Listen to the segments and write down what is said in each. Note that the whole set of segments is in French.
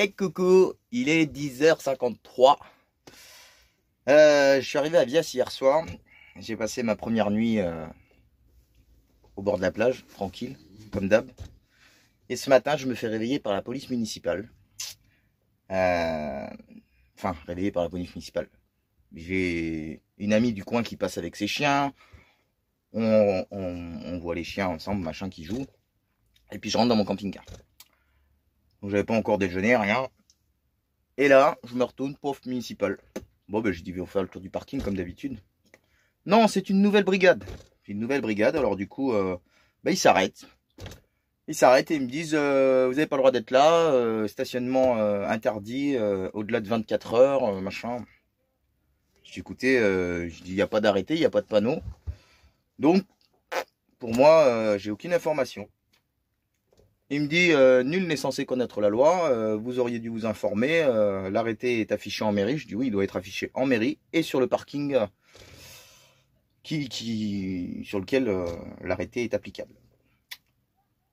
Et coucou, il est 10h53. Je suis arrivé à Vias hier soir. J'ai passé ma première nuit au bord de la plage, tranquille, comme d'hab. Et ce matin, je me fais réveiller par la police municipale. Enfin, réveillé par la police municipale. J'ai une amie du coin qui passe avec ses chiens. On voit les chiens ensemble, machin, qui jouent. Et puis je rentre dans mon camping-car. Donc j'avais pas encore déjeuné, rien. Et là, je me retourne, pauvre municipal. Bon, ben, je dis, on va faire le tour du parking comme d'habitude. Non, c'est une nouvelle brigade. C'est une nouvelle brigade, alors du coup, ben, ils s'arrêtent. Ils s'arrêtent et ils me disent, vous n'avez pas le droit d'être là, stationnement interdit, au-delà de 24 heures, machin. Je dis, écoutez, je dis, il n'y a pas d'arrêté, il n'y a pas de panneau. Donc, pour moi, j'ai aucune information. Il me dit, nul n'est censé connaître la loi, vous auriez dû vous informer, l'arrêté est affiché en mairie. Je dis oui, il doit être affiché en mairie et sur le parking sur lequel l'arrêté est applicable.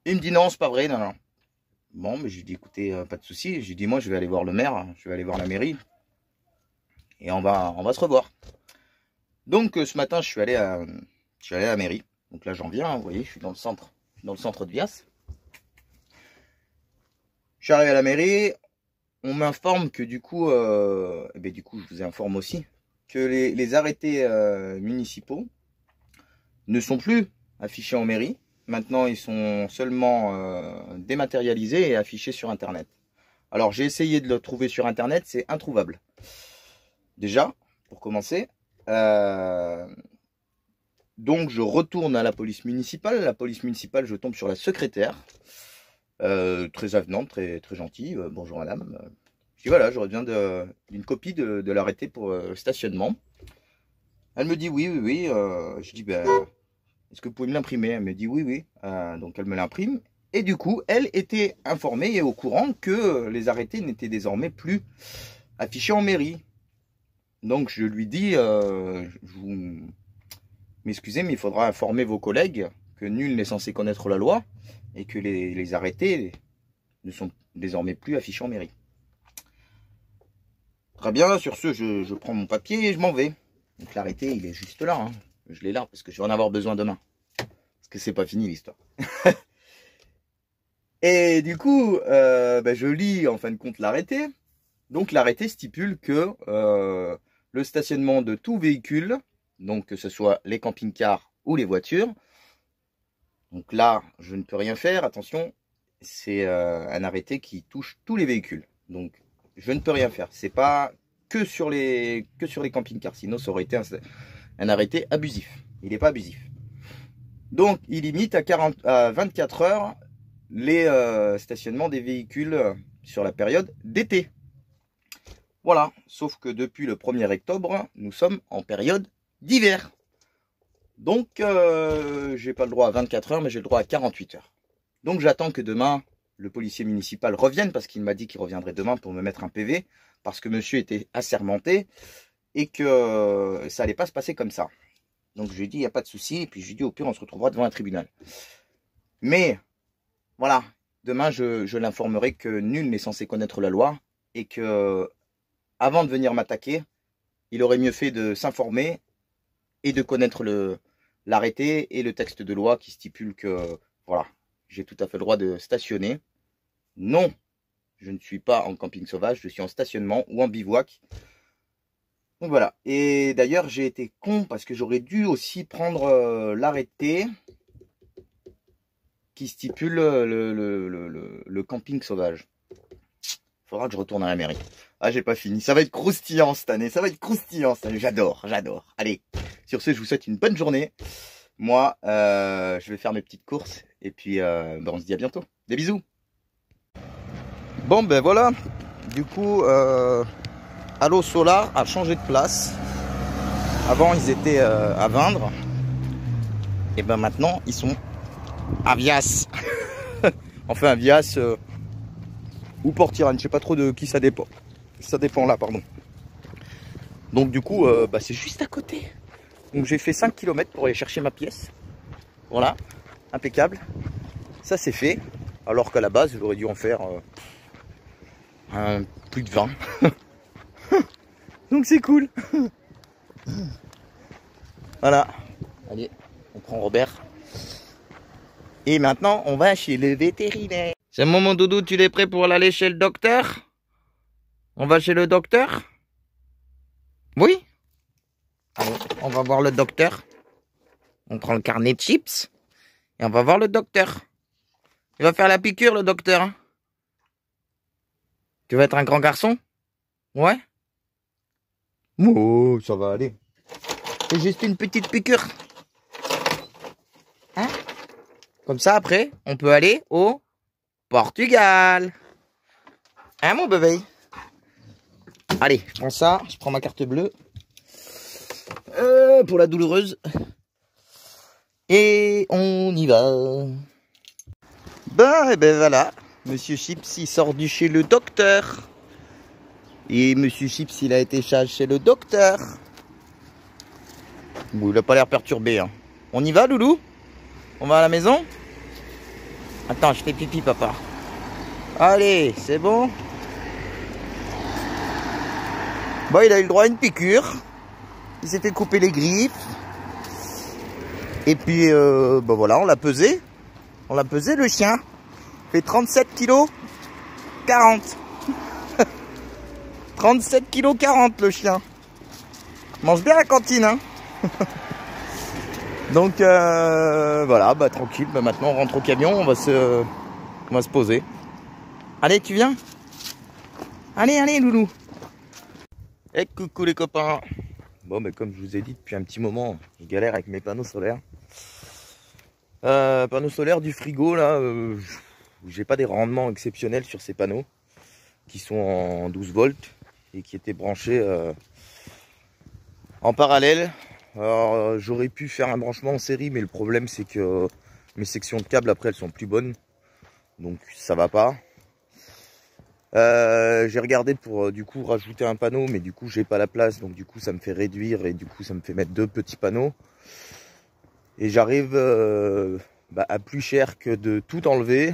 Il me dit non, c'est pas vrai, non, non. Bon, mais je lui dis écoutez, pas de souci. Je lui dis moi, je vais aller voir le maire, je vais aller voir la mairie et on va se revoir. Donc ce matin, je suis allé à la mairie. Donc là, j'en viens, hein, vous voyez, je suis dans le centre de Vias. Je suis arrivé à la mairie, on m'informe que du coup, je vous informe aussi, que les arrêtés municipaux ne sont plus affichés en mairie. Maintenant, ils sont seulement dématérialisés et affichés sur Internet. Alors, j'ai essayé de le trouver sur Internet, c'est introuvable. Déjà, pour commencer, donc je retourne à la police municipale. La police municipale, je tombe sur la secrétaire. Très avenante, très gentille. Bonjour madame. Je dis voilà, j'aurais besoin d'une copie de l'arrêté pour stationnement. Elle me dit oui. Je dis ben, est-ce que vous pouvez me l'imprimer? Elle me dit oui. Donc elle me l'imprime. Et du coup, elle était informée et au courant que les arrêtés n'étaient désormais plus affichés en mairie. Donc je lui dis, vous m'excusez, mais il faudra informer vos collègues que nul n'est censé connaître la loi et que les arrêtés ne sont désormais plus affichés en mairie. Très bien, sur ce, je prends mon papier et je m'en vais. Donc l'arrêté, il est juste là. Hein. Je l'ai là parce que je vais en avoir besoin demain. Parce que c'est pas fini l'histoire. Et du coup, je lis en fin de compte l'arrêté. Donc l'arrêté stipule que le stationnement de tout véhicule, donc que ce soit les camping-cars ou les voitures, donc là, je ne peux rien faire. Attention, c'est un arrêté qui touche tous les véhicules. Donc, je ne peux rien faire. C'est pas que sur les camping-cars. Sinon, ça aurait été un arrêté abusif. Il n'est pas abusif. Donc, il limite à 24 heures les stationnements des véhicules sur la période d'été. Voilà. Sauf que depuis le 1er octobre, nous sommes en période d'hiver. Donc, j'ai pas le droit à 24 heures, mais j'ai le droit à 48 heures. Donc, j'attends que demain, le policier municipal revienne, parce qu'il m'a dit qu'il reviendrait demain pour me mettre un PV, parce que monsieur était assermenté, et que ça allait pas se passer comme ça. Donc, je lui ai dit, il n'y a pas de souci, et puis je lui ai dit, au pire, on se retrouvera devant un tribunal. Mais, voilà, demain, je l'informerai que nul n'est censé connaître la loi, et que, avant de venir m'attaquer, il aurait mieux fait de s'informer, et de connaître l'arrêté et le texte de loi qui stipule que, voilà, j'ai tout à fait le droit de stationner. Non, je ne suis pas en camping sauvage, je suis en stationnement ou en bivouac. Donc voilà, et d'ailleurs j'ai été con parce que j'aurais dû aussi prendre l'arrêté qui stipule le camping sauvage. Faudra que je retourne à la mairie. Ah, j'ai pas fini. Ça va être croustillant cette année. Ça va être croustillant cette année. J'adore. Allez, sur ce, je vous souhaite une bonne journée. Moi, je vais faire mes petites courses. Et puis, on se dit à bientôt. Des bisous. Bon, ben voilà. Du coup, Allo Solar a changé de place. Avant, ils étaient à Vindre. Et ben maintenant, ils sont à Vias. Enfin, à Vias ou Port-Irène. Je sais pas trop de qui ça dépend. Ça dépend là, pardon. Donc du coup, c'est juste à côté. Donc j'ai fait 5 km pour aller chercher ma pièce. Voilà, impeccable. Ça c'est fait. Alors qu'à la base, j'aurais dû en faire plus de 20. Donc c'est cool. Voilà. Allez, on prend Robert. Et maintenant, on va chez le vétérinaire. C'est bon, mon doudou, tu es prêt pour aller chez le docteur? On va chez le docteur? Oui? Allez, on va voir le docteur. On prend le carnet de chips. Et on va voir le docteur. Il va faire la piqûre, le docteur. Tu vas être un grand garçon? Ouais? Oh, ça va aller. C'est juste une petite piqûre. Hein? Comme ça, après, on peut aller au Portugal. Hein, mon bébé? Allez, je prends ça. Je prends ma carte bleue. Pour la douloureuse. Et on y va. Ben, et ben voilà. Monsieur Chips, il sort du chez le docteur. Et Monsieur Chips, il a été chez le docteur. Bon, il a pas l'air perturbé. Hein. On y va, loulou? On va à la maison? Attends, je fais pipi, papa. Allez, c'est bon? Bon, il a eu le droit à une piqûre. Il s'est fait couper les griffes. Et puis, ben voilà, on l'a pesé. On l'a pesé, le chien. Il fait 37 kg 40. 37 kg 40, le chien. Mange bien à la cantine, hein. Donc, voilà, bah tranquille. Bah, maintenant, on rentre au camion. On va se poser. Allez, tu viens? Allez, allez, loulou. Et coucou les copains. Bon, mais comme je vous ai dit depuis un petit moment, je galère avec mes panneaux solaires. Panneaux solaires du frigo, là, j'ai pas des rendements exceptionnels sur ces panneaux qui sont en 12 volts et qui étaient branchés en parallèle. Alors, j'aurais pu faire un branchement en série, mais le problème c'est que mes sections de câbles après elles sont plus bonnes, donc ça va pas. J'ai regardé pour du coup rajouter un panneau, mais du coup j'ai pas la place, donc du coup ça me fait réduire et du coup ça me fait mettre 2 petits panneaux. Et j'arrive à plus cher que de tout enlever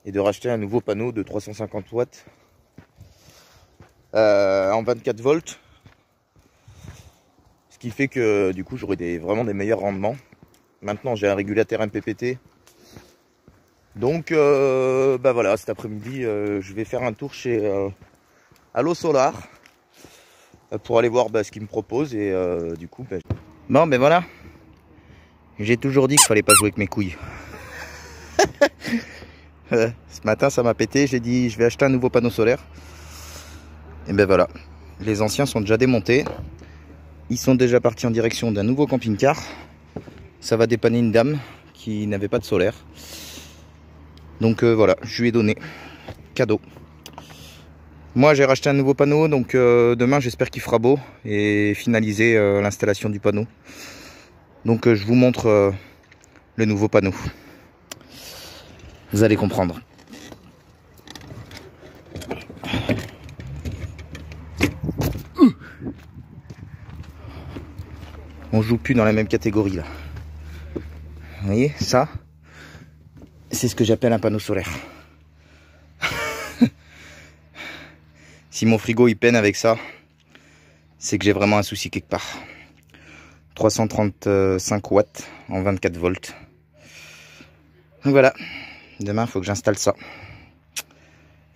et de racheter un nouveau panneau de 350 watts en 24 volts. Ce qui fait que du coup j'aurai vraiment des meilleurs rendements. Maintenant j'ai un régulateur MPPT. Donc voilà, cet après-midi je vais faire un tour chez Allo Solar pour aller voir ce qu'ils me proposent et du coup bon ben voilà. J'ai toujours dit qu'il fallait pas jouer avec mes couilles. Ce matin ça m'a pété, j'ai dit je vais acheter un nouveau panneau solaire. Et ben voilà, les anciens sont déjà démontés. Ils sont déjà partis en direction d'un nouveau camping-car. Ça va dépanner une dame qui n'avait pas de solaire. Donc voilà, je lui ai donné cadeau. Moi j'ai racheté un nouveau panneau, donc demain j'espère qu'il fera beau et finaliser l'installation du panneau. Donc je vous montre le nouveau panneau. Vous allez comprendre. On joue plus dans la même catégorie là. Vous voyez ça? C'est ce que j'appelle un panneau solaire. Si mon frigo il peine avec ça, c'est que j'ai vraiment un souci quelque part. 335 watts en 24 volts. Donc voilà, demain il faut que j'installe ça.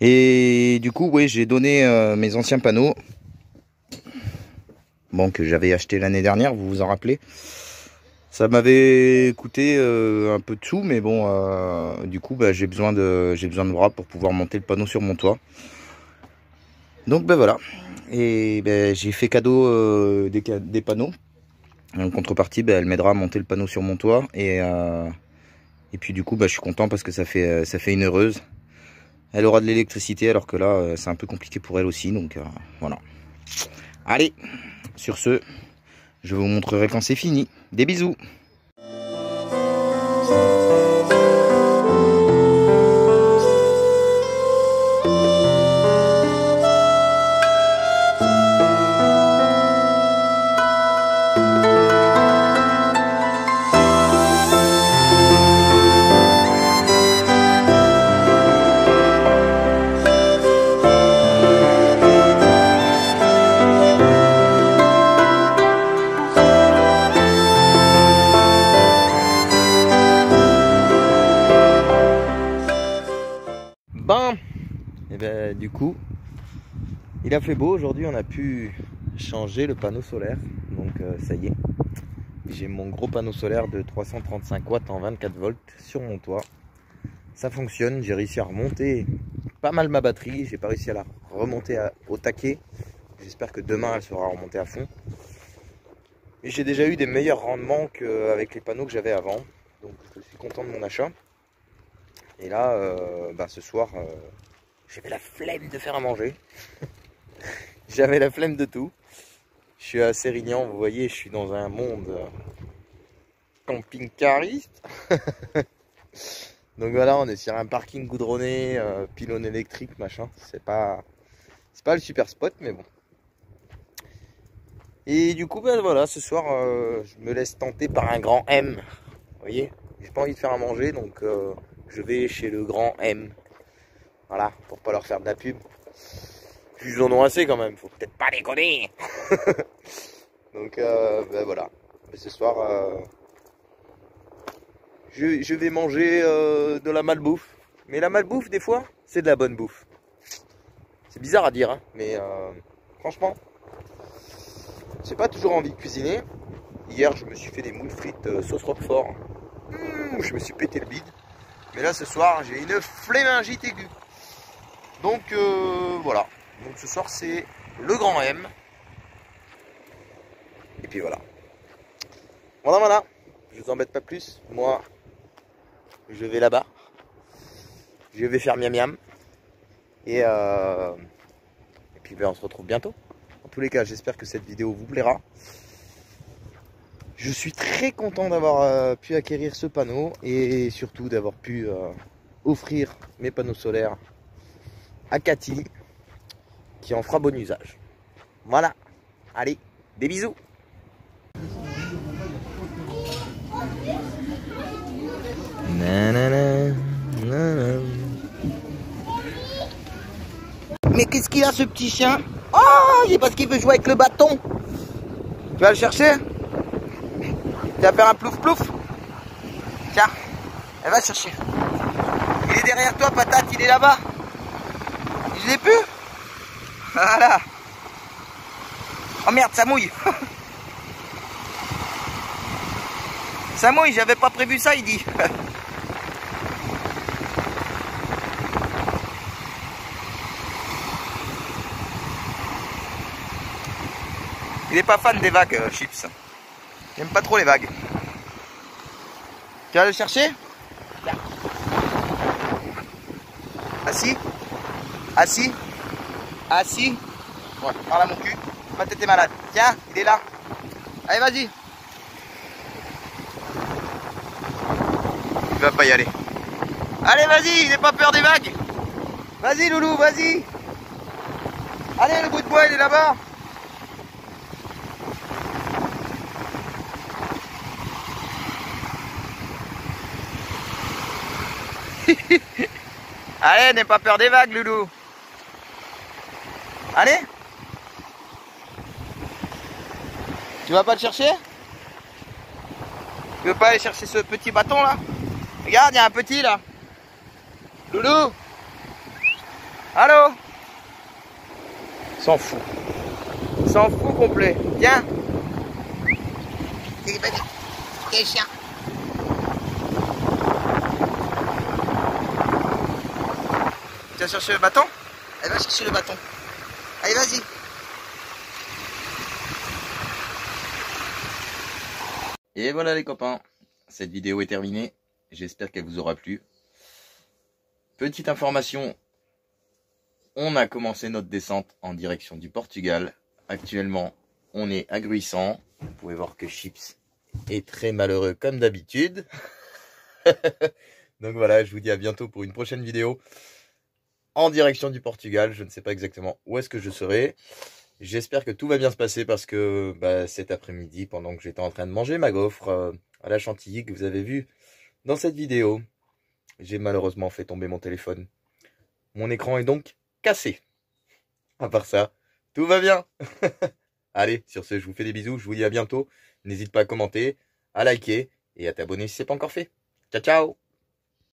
Et du coup, oui, j'ai donné mes anciens panneaux. Bon, que j'avais acheté l'année dernière, vous vous en rappelez. Ça m'avait coûté un peu de sous, mais bon, du coup, j'ai besoin de bras pour pouvoir monter le panneau sur mon toit. Donc voilà, et j'ai fait cadeau des panneaux. En contrepartie, elle m'aidera à monter le panneau sur mon toit et puis du coup, je suis content parce que ça fait une heureuse. Elle aura de l'électricité alors que là, c'est un peu compliqué pour elle aussi, donc voilà. Allez, sur ce, je vous montrerai quand c'est fini. Des bisous. Bon, et ben du coup, il a fait beau aujourd'hui, on a pu changer le panneau solaire. Donc ça y est, j'ai mon gros panneau solaire de 335 watts en 24 volts sur mon toit. Ça fonctionne, j'ai réussi à remonter pas mal ma batterie, j'ai pas réussi à la remonter au taquet. J'espère que demain elle sera remontée à fond. Et j'ai déjà eu des meilleurs rendements qu'avec les panneaux que j'avais avant. Donc je suis content de mon achat. Et là, ce soir, j'avais la flemme de faire à manger. J'avais la flemme de tout. Je suis à Sérignan, vous voyez, je suis dans un monde camping-cariste. Donc voilà, on est sur un parking goudronné, pylône électrique, machin. C'est pas le super spot, mais bon. Et du coup, ben voilà, ce soir, je me laisse tenter par un grand M. Vous voyez, j'ai pas envie de faire à manger, donc je vais chez le grand M. Voilà, pour pas leur faire de la pub. Ils en ont assez quand même, faut peut-être pas déconner. Donc ben voilà, et ce soir, je vais manger de la malbouffe. Mais la malbouffe, des fois, c'est de la bonne bouffe. C'est bizarre à dire, hein, mais franchement, j'ai pas toujours envie de cuisiner. Hier, je me suis fait des moules frites sauce roquefort. Je me suis pété le bide. Mais là, ce soir, j'ai une flémingite aiguë. Donc voilà. Donc ce soir, c'est le grand M. Et puis voilà. Voilà. Je vous embête pas plus. Moi, je vais là-bas. Je vais faire miam miam. Et puis ben, on se retrouve bientôt. En tous les cas, j'espère que cette vidéo vous plaira. Je suis très content d'avoir pu acquérir ce panneau et surtout d'avoir pu offrir mes panneaux solaires à Cathy qui en fera bon usage. Voilà. Allez, des bisous. Mais qu'est-ce qu'il a ce petit chien? Oh, c'est parce qu'il veut jouer avec le bâton. Tu vas le chercher? Tu vas faire un plouf plouf? Tiens, elle va le chercher. Il est derrière toi, patate, il est là-bas. Je l'ai plus. Voilà. Oh merde, ça mouille. Ça mouille, j'avais pas prévu ça, il dit. Il est pas fan des vagues, Chips. Il aime pas trop les vagues. Tu vas le chercher? Là. Assis? Assis? Assis? Ouais, par là mon cul. Ma tête est malade. Tiens, il est là. Allez, vas-y. Il va pas y aller. Allez, vas-y, il n'est pas peur des vagues. Vas-y, loulou, vas-y. Allez, le bout de bois, il est là-bas. Allez, n'aie pas peur des vagues, loulou. Allez. Tu vas pas le chercher? Tu veux pas aller chercher ce petit bâton là? Regarde, il y a un petit là. Loulou. Allô? S'en fout. S'en fout complet. Viens. Quel chien. Tu vas chercher le bâton? Elle va chercher le bâton. Allez, vas-y. Et voilà les copains, cette vidéo est terminée. J'espère qu'elle vous aura plu. Petite information, on a commencé notre descente en direction du Portugal. Actuellement, on est à Gruissant. Vous pouvez voir que Chips est très malheureux comme d'habitude. Donc voilà, je vous dis à bientôt pour une prochaine vidéo en direction du Portugal. Je ne sais pas exactement où est-ce que je serai. J'espère que tout va bien se passer parce que cet après-midi, pendant que j'étais en train de manger ma gaufre à la chantilly que vous avez vu dans cette vidéo, j'ai malheureusement fait tomber mon téléphone. Mon écran est donc cassé. À part ça, tout va bien. Allez, sur ce, je vous fais des bisous. Je vous dis à bientôt. N'hésite pas à commenter, à liker et à t'abonner si ce n'est pas encore fait. Ciao, ciao.